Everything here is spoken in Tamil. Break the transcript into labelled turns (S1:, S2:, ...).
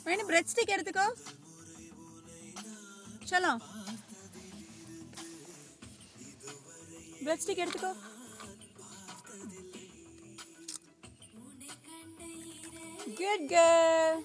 S1: வேணும் பிரெட் ஸ்டிக் எடுத்துக்கோ. चलो ब्रेड स्टिक எடுத்துக்கோ. Good girl.